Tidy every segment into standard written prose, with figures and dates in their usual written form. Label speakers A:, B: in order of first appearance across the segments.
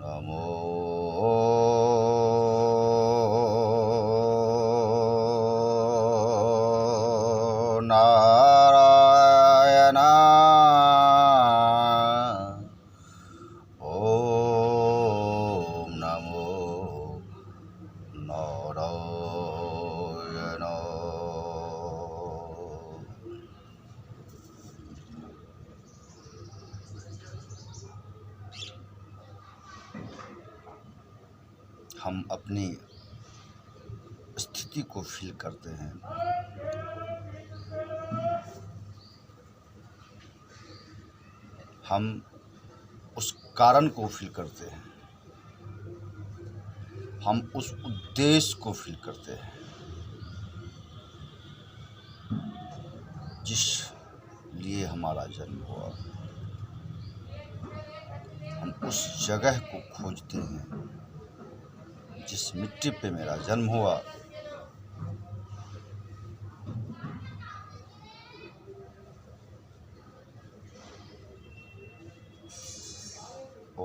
A: नमो नारायणाय। ओम नमो नारायणाय। हम अपनी स्थिति को फील करते हैं। हम उस कारण को फील करते हैं। हम उस उद्देश्य को फील करते हैं जिस लिए हमारा जन्म हुआ। हम उस जगह को खोजते हैं जिस मिट्टी पे मेरा जन्म हुआ। ओम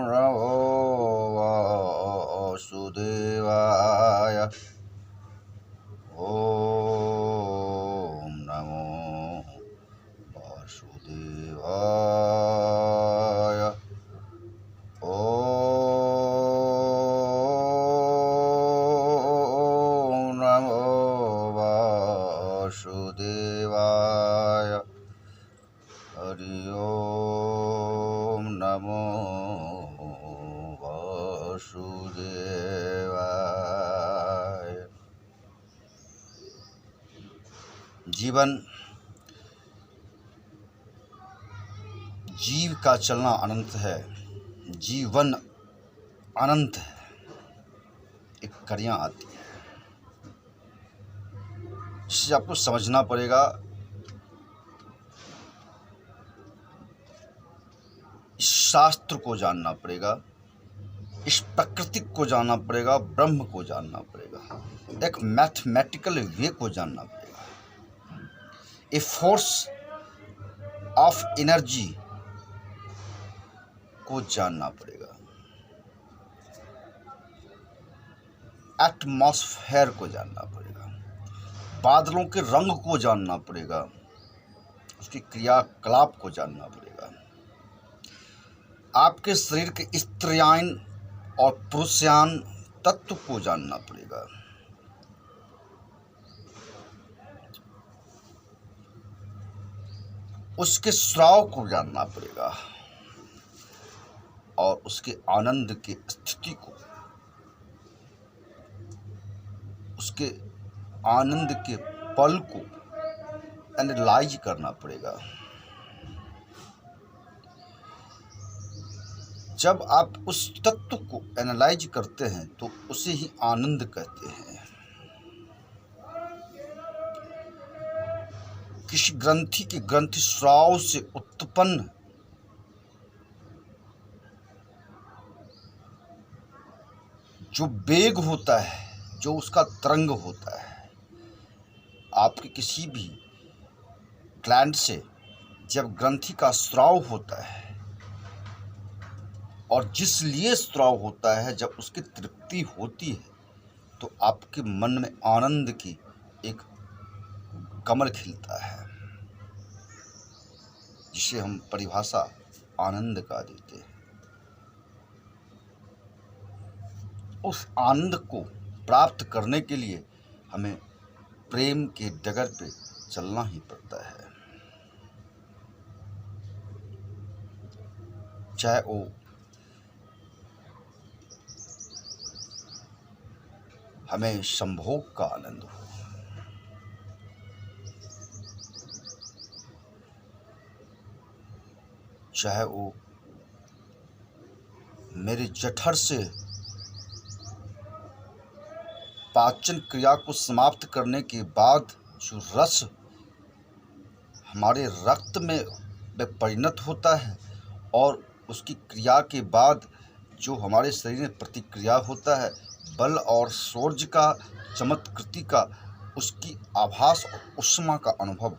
A: नमो वासुदेवाय। ओम नमो वासुदेवाय। ओम नमो वासुदेवाय। हरि ओम नमो वासुदेवाय। जीव का चलना अनंत है। जीवन अनंत है। एक कड़ियाँ आती है जिसे आपको समझना पड़ेगा। इस शास्त्र को जानना पड़ेगा, इस प्रकृति को जानना पड़ेगा, ब्रह्म को जानना पड़ेगा, एक मैथमेटिकल वे को जानना पड़ेगा, ए फोर्स ऑफ एनर्जी को जानना पड़ेगा, एटमॉस्फेयर को जानना पड़ेगा, बादलों के रंग को जानना पड़ेगा, उसकी क्रियाकलाप को जानना पड़ेगा, आपके शरीर के स्त्रियान और पुरुषान तत्व को जानना पड़ेगा। उसके स्राव को जानना पड़ेगा और उसके आनंद की स्थिति को, उसके आनंद के पल को एनालाइज करना पड़ेगा। जब आप उस तत्व को एनालाइज करते हैं तो उसे ही आनंद कहते हैं। किसी ग्रंथि के ग्रंथि स्राव से उत्पन्न जो वेग होता है, जो उसका तरंग होता है, आपके किसी भी ग्लैंड से जब ग्रंथि का स्राव होता है और जिस लिए स्राव होता है, जब उसकी तृप्ति होती है तो आपके मन में आनंद की एक कमल खिलता है, जिसे हम परिभाषा आनंद का देते हैं। उस आनंद को प्राप्त करने के लिए हमें प्रेम के डगर पे चलना ही पड़ता है। चाहे वो हमें संभोग का आनंद हो, चाहे वो मेरे जठर से पाचन क्रिया को समाप्त करने के बाद जो रस हमारे रक्त में परिणत होता है और उसकी क्रिया के बाद जो हमारे शरीर में प्रतिक्रिया होता है, बल और सूर्य का चमत्कृति का, उसकी आभास और उष्मा का अनुभव हो,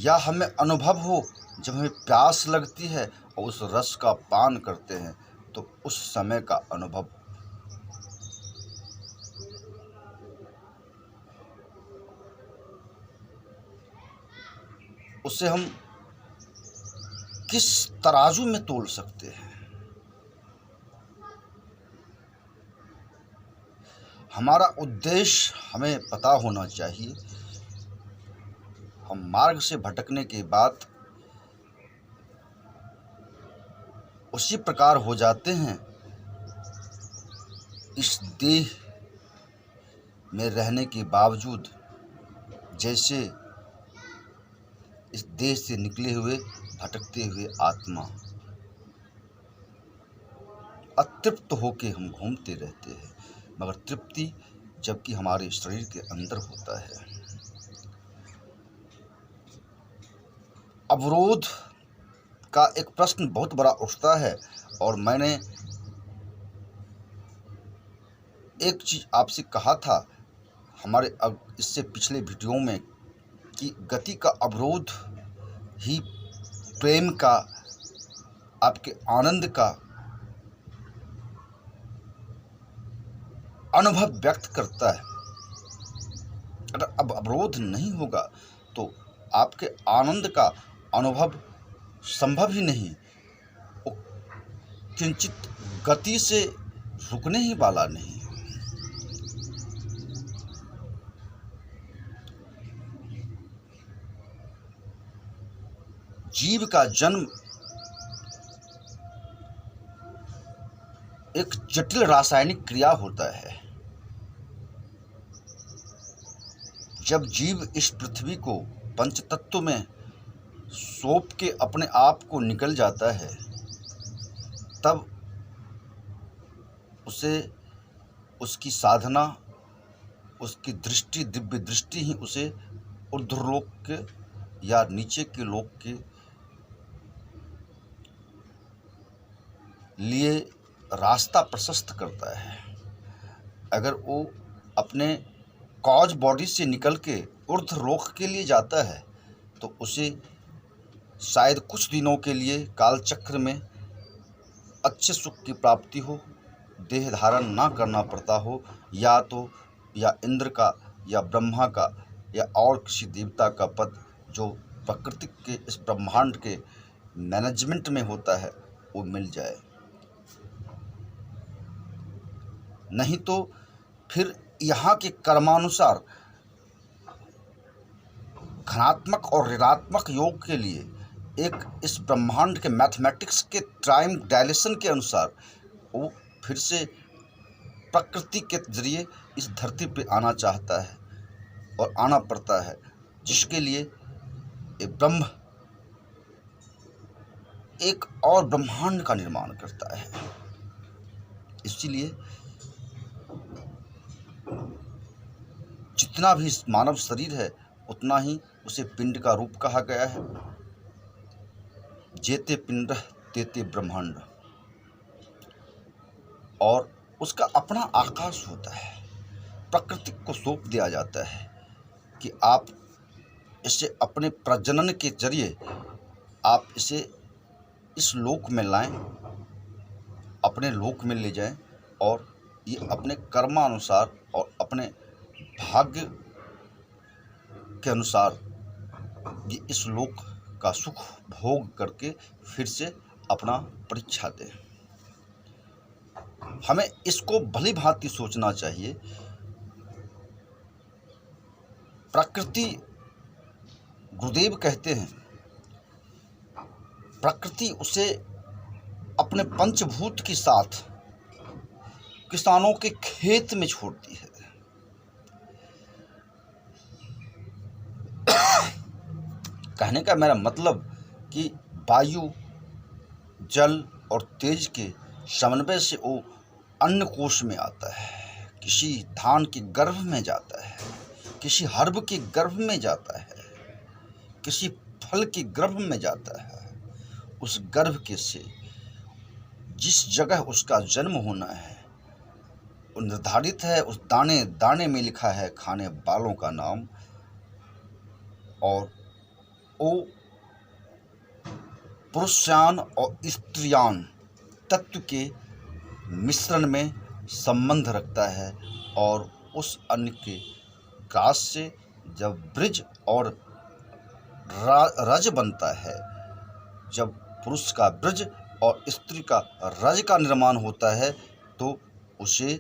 A: या हमें अनुभव हो जब हमें प्यास लगती है और उस रस का पान करते हैं तो उस समय का अनुभव उसे हम किस तराजू में तोल सकते हैं। हमारा उद्देश्य हमें पता होना चाहिए। हम मार्ग से भटकने के बाद उसी प्रकार हो जाते हैं, इस देह में रहने के बावजूद, जैसे इस देह से निकले हुए भटकते हुए आत्मा। अतृप्त होके हम घूमते रहते हैं, मगर तृप्ति जबकि हमारे शरीर के अंदर होता है। अवरोध का एक प्रश्न बहुत बड़ा उठता है और मैंने एक चीज़ आपसे कहा था हमारे इससे पिछले वीडियो में कि गति का अवरोध ही प्रेम का, आपके आनंद का अनुभव व्यक्त करता है। अगर अब अवरोध नहीं होगा तो आपके आनंद का अनुभव संभव ही नहीं। वो किंचित गति से रुकने ही वाला नहीं। जीव का जन्म एक जटिल रासायनिक क्रिया होता है। जब जीव इस पृथ्वी को पंचतत्व में सौंप के अपने आप को निकल जाता है, तब उसे उसकी साधना, उसकी दृष्टि, दिव्य दृष्टि ही उसे ऊर्ध्वलोक के या नीचे के लोक के लिए रास्ता प्रशस्त करता है। अगर वो अपने कॉज बॉडी से निकल के ऊर्ध्वलोक के लिए जाता है तो उसे शायद कुछ दिनों के लिए काल चक्र में अच्छे सुख की प्राप्ति हो, देह धारण ना करना पड़ता हो, या इंद्र का या ब्रह्मा का या और किसी देवता का पद जो प्रकृति के इस ब्रह्मांड के मैनेजमेंट में होता है वो मिल जाए। नहीं तो फिर यहाँ के कर्मानुसार धनात्मक और ऋणात्मक योग के लिए एक इस ब्रह्मांड के मैथमेटिक्स के टाइम डायलेशन के अनुसार वो फिर से प्रकृति के जरिए इस धरती पे आना चाहता है और आना पड़ता है, जिसके लिए एक ब्रह्म एक और ब्रह्मांड का निर्माण करता है। इसीलिए जितना भी मानव शरीर है उतना ही उसे पिंड का रूप कहा गया है। जेते पिंड तेते ब्रह्मांड, और उसका अपना आकाश होता है। प्रकृति को सौंप दिया जाता है कि आप इसे अपने प्रजनन के जरिए आप इसे इस लोक में लाएं, अपने लोक में ले जाएं, और ये अपने कर्मानुसार और अपने भाग्य के अनुसार ये इस लोक का सुख भोग करके फिर से अपना परीक्षा दें। हमें इसको भली भांति सोचना चाहिए। प्रकृति, गुरुदेव कहते हैं, प्रकृति उसे अपने पंचभूत के साथ किसानों के खेत में छोड़ती है। कहने का मेरा मतलब कि वायु, जल और तेज के समन्वय से वो अन्न कोश में आता है, किसी धान के गर्भ में जाता है, किसी हर्ब के गर्भ में जाता है, किसी फल के गर्भ में जाता है। उस गर्भ के से जिस जगह उसका जन्म होना है वो निर्धारित है। उस दाने दाने में लिखा है खाने वालों का नाम, और वो पुरुषयान और स्त्रियान तत्व के मिश्रण में संबंध रखता है और उस अन्न के काश से जब ब्रज और रज बनता है, जब पुरुष का ब्रज और स्त्री का रज का निर्माण होता है तो उसे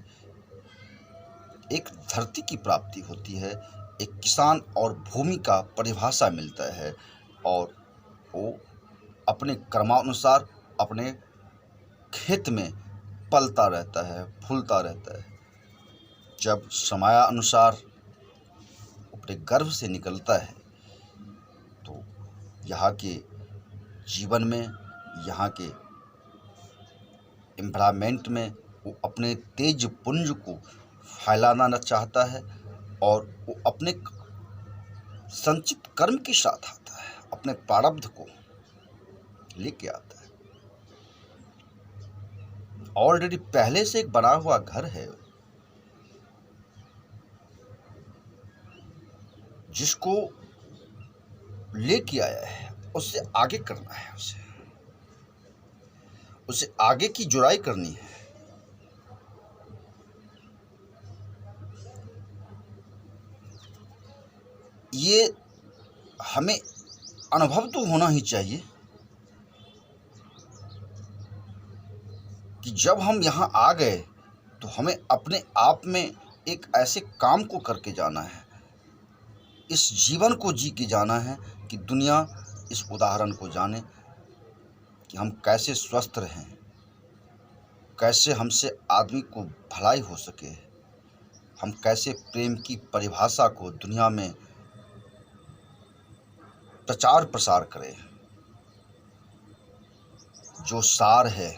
A: एक धरती की प्राप्ति होती है, एक किसान और भूमि का परिभाषा मिलता है और वो अपने कर्मानुसार अपने खेत में पलता रहता है, फूलता रहता है। जब समयानुसार अपने गर्भ से निकलता है तो यहाँ के जीवन में, यहाँ के एनवायरनमेंट में वो अपने तेज पुंज को फैलाना चाहता है और वो अपने संचित कर्म के साथ आता है, अपने प्रारब्ध को लेके आता है। ऑलरेडी पहले से एक बना हुआ घर है जिसको लेके आया है, उससे आगे करना है, उसे आगे की जुड़ाई करनी है। ये हमें अनुभव तो होना ही चाहिए कि जब हम यहाँ आ गए तो हमें अपने आप में एक ऐसे काम को करके जाना है, इस जीवन को जी के जाना है कि दुनिया इस उदाहरण को जाने कि हम कैसे स्वस्थ रहें, कैसे हमसे आदमी को भलाई हो सके, हम कैसे प्रेम की परिभाषा को दुनिया में प्रचार प्रसार करें, जो सार है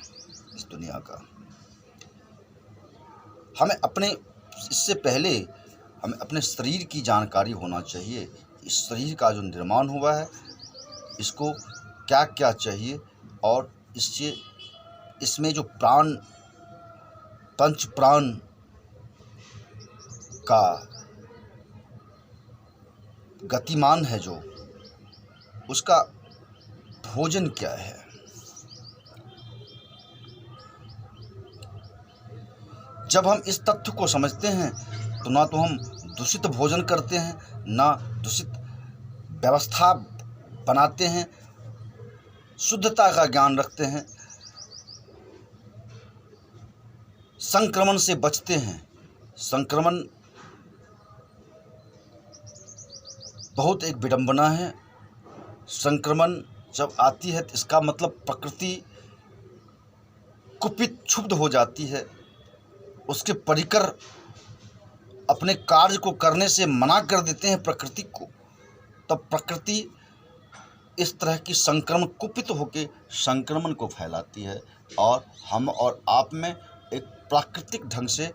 A: इस दुनिया का। हमें अपने इससे पहले हमें अपने शरीर की जानकारी होना चाहिए। इस शरीर का जो निर्माण हुआ है इसको क्या क्या चाहिए और इसमें जो प्राण, पंच प्राण का गतिमान है, जो उसका भोजन क्या है। जब हम इस तथ्य को समझते हैं तो ना तो हम दूषित भोजन करते हैं, ना दूषित व्यवस्था बनाते हैं, शुद्धता का ज्ञान रखते हैं, संक्रमण से बचते हैं। संक्रमण बहुत एक विडंबना है। संक्रमण जब आती है तो इसका मतलब प्रकृति कुपित क्षुब्ध हो जाती है, उसके परिकर अपने कार्य को करने से मना कर देते हैं प्रकृति को, तब प्रकृति इस तरह की संक्रमण कुपित होकर संक्रमण को फैलाती है और हम और आप में एक प्राकृतिक ढंग से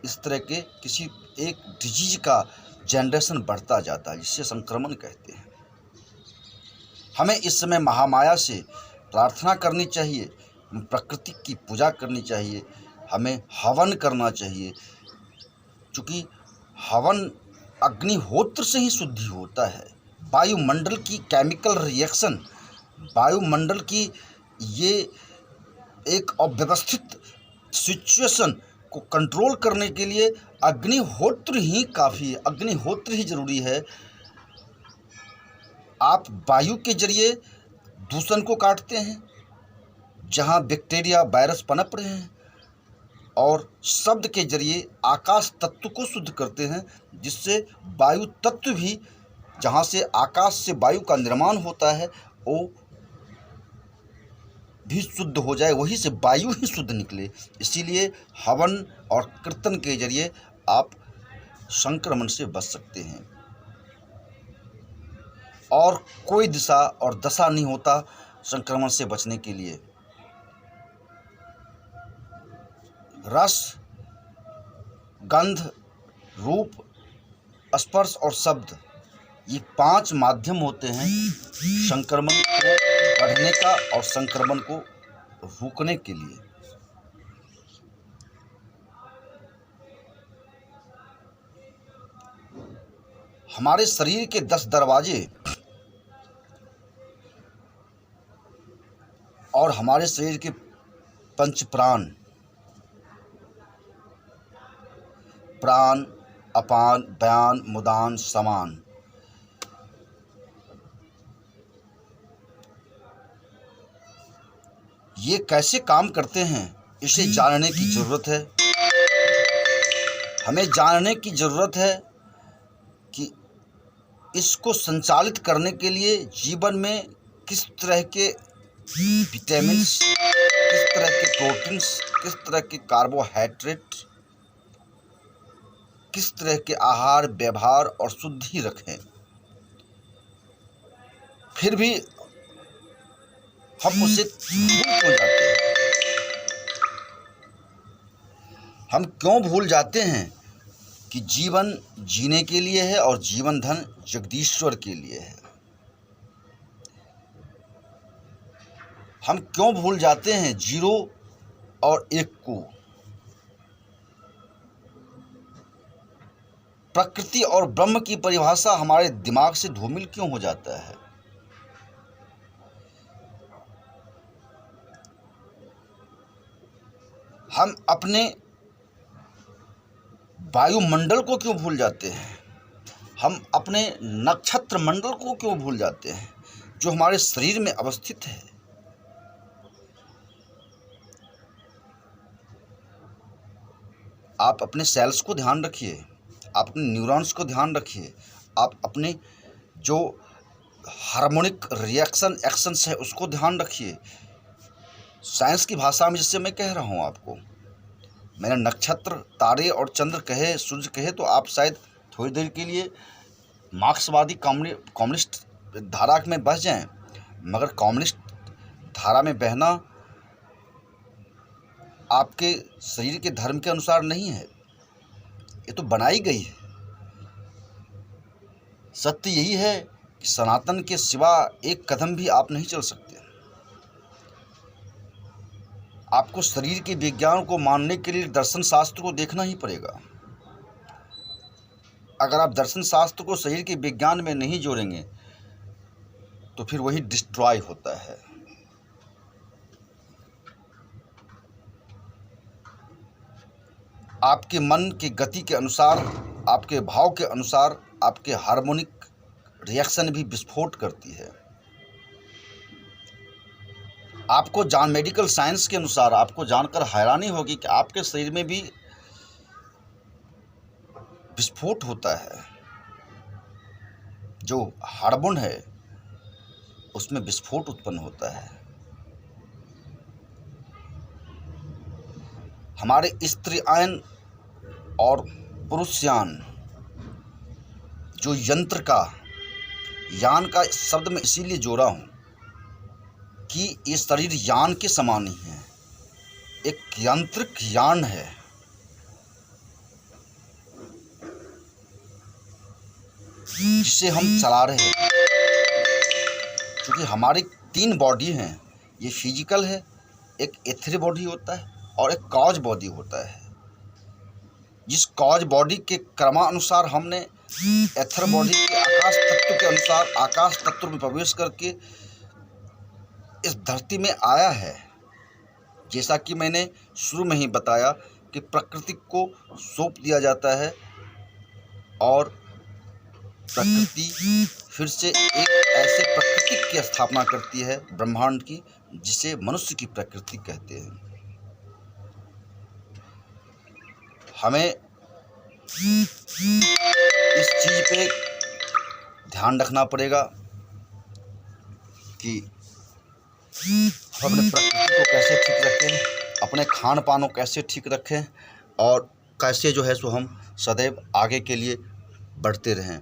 A: इस तरह के किसी एक डिजीज का जनरेशन बढ़ता जाता है, जिससे संक्रमण कहते हैं। हमें इस समय महामाया से प्रार्थना करनी चाहिए, प्रकृति की पूजा करनी चाहिए, हमें हवन करना चाहिए, क्योंकि हवन अग्निहोत्र से ही शुद्धि होता है। वायुमंडल की केमिकल रिएक्शन, वायुमंडल की ये एक अव्यवस्थित सिचुएशन को कंट्रोल करने के लिए अग्निहोत्र ही काफ़ी है, अग्निहोत्र ही ज़रूरी है। आप वायु के जरिए दूषण को काटते हैं, जहाँ बैक्टीरिया वायरस पनप रहे हैं, और शब्द के जरिए आकाश तत्व को शुद्ध करते हैं, जिससे वायु तत्व भी, जहाँ से आकाश से वायु का निर्माण होता है, वो भी शुद्ध हो जाए, वहीं से वायु ही शुद्ध निकले। इसीलिए हवन और कीर्तन के जरिए आप संक्रमण से बच सकते हैं। और कोई दिशा और दशा नहीं होता संक्रमण से बचने के लिए। रस, गंध, रूप, स्पर्श और शब्द, ये 5 माध्यम होते हैं संक्रमण को बढ़ने का और संक्रमण को रोकने के लिए। हमारे शरीर के 10 दरवाजे और हमारे शरीर के पंच प्राण, प्राण, अपान, व्यान, मुदान, समान, ये कैसे काम करते हैं, इसे जानने की ज़रूरत है। हमें जानने की ज़रूरत है कि इसको संचालित करने के लिए जीवन में किस तरह के विटामिन्स, किस तरह के प्रोटीन्स, किस तरह के कार्बोहाइड्रेट, किस तरह के आहार व्यवहार और शुद्धि रखें। फिर भी हम उसे भूल क्यों जाते हैं? हम क्यों भूल जाते हैं कि जीवन जीने के लिए है और जीवन धन जगदीश्वर के लिए है? हम क्यों भूल जाते हैं 0 और 1 को? प्रकृति और ब्रह्म की परिभाषा हमारे दिमाग से धूमिल क्यों हो जाता है? हम अपने वायुमंडल को क्यों भूल जाते हैं? हम अपने नक्षत्र मंडल को क्यों भूल जाते हैं जो हमारे शरीर में अवस्थित है? आप अपने सेल्स को ध्यान रखिए, आप अपने न्यूरॉन्स को ध्यान रखिए, आप अपने जो हार्मोनिक रिएक्शन एक्शंस है उसको ध्यान रखिए। साइंस की भाषा में जिससे मैं कह रहा हूँ आपको, मैंने नक्षत्र, तारे और चंद्र कहे, सूर्य कहे तो आप शायद थोड़ी देर के लिए मार्क्सवादी कम्युनिस्ट धारा में बह जाएं, मगर कम्युनिस्ट धारा में बहना आपके शरीर के धर्म के अनुसार नहीं है, ये तो बनाई गई है। सत्य यही है कि सनातन के सिवा एक कदम भी आप नहीं चल सकते। आपको शरीर के विज्ञान को मानने के लिए दर्शन शास्त्र को देखना ही पड़ेगा। अगर आप दर्शन शास्त्र को शरीर के विज्ञान में नहीं जोड़ेंगे तो फिर वही डिस्ट्रॉय होता है। आपके मन की गति के अनुसार, आपके भाव के अनुसार आपके हार्मोनिक रिएक्शन भी विस्फोट करती है। आपको मेडिकल साइंस के अनुसार आपको जानकर हैरानी होगी कि आपके शरीर में भी विस्फोट होता है। जो हार्मोन है उसमें विस्फोट उत्पन्न होता है। हमारे स्त्रीयान और पुरुषयान, जो यंत्र का, यान का शब्द मैं इसीलिए जोड़ा हूँ कि ये शरीर यान के समान ही है, एक यांत्रिक यान है। जिसे हम चला रहे हैं, क्योंकि हमारी 3 बॉडी हैं। ये फिजिकल है, एक एथर बॉडी होता है और एक कॉज बॉडी होता है। जिस कॉज बॉडी के क्रमानुसार हमने एथर बॉडी के आकाश तत्व के अनुसार आकाश तत्व में प्रवेश करके इस धरती में आया है। जैसा कि मैंने शुरू में ही बताया कि प्रकृति को सौंप दिया जाता है और प्रकृति फिर से एक ऐसे प्रकृति की स्थापना करती है ब्रह्मांड की, जिसे मनुष्य की प्रकृति कहते हैं। हमें इस चीज़ पे ध्यान रखना पड़ेगा कि हम अपने प्रकृति को कैसे ठीक रखें, अपने खान पान को कैसे ठीक रखें और कैसे जो है सो हम सदैव आगे के लिए बढ़ते रहें।